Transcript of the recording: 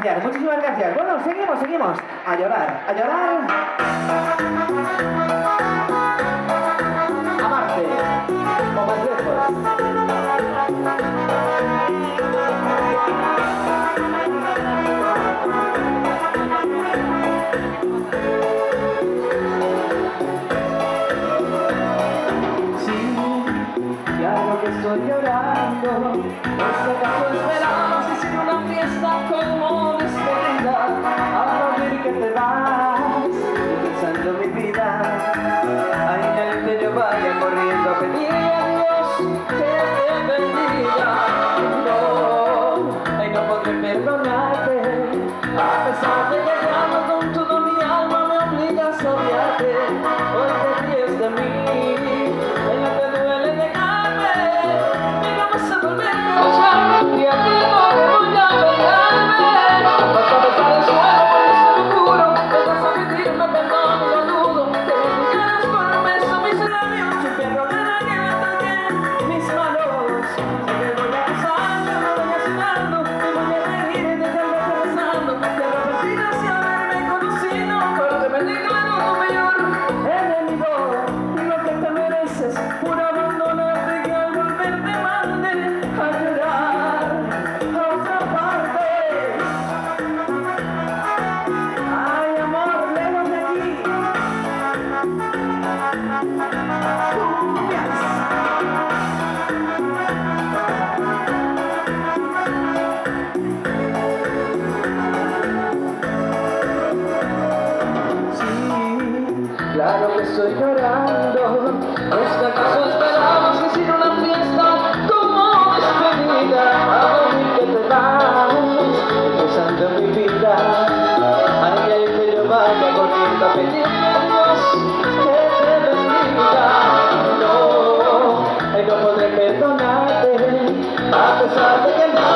gracias, muchísimas gracias. Bueno, seguimos. A llorar, a llorar. Amarte, o más lejos. Claro que estoy llorando, no sé acaso esperamos y sin una fiesta como despedida, a morir que te vas, pensando mi vida, ay, el que yo vaya corriendo a pedir a Dios que te bendiga, no, ay, no podré perdonarte, a pesar de que te amo con todo mi alma, me obligas a odiarte, hoy te ríes de mí, en la que duele negarme, mira, vas a volver a escucharme, y a ti no te voy a pegarme, vas a besar el suelo, por eso lo juro, te vas a pedirme perdón, no dudo, que me quieres por un beso, mis labios, un perro de la que me toquen mis manos, sé que voy a besar, me voy asustando, y voy a reír de verte besando, te arrepentirás si haberme conocido, pero te bendigo en tu peor enemigo, y lo que te mereces, por abandonarte y al volver te mande a llorar a otra parte. Ay, amor, lejos de aquí. Cumbias. Sí, claro que estoy llorando, no es que acaso esperamos que sin una fiesta como despedida, a dormir que te vas, empezando mi vida, ay, el que yo vaya corriendo a pedirle a Dios que te bendiga, no, ay, no podré perdonarte, a pesar de que no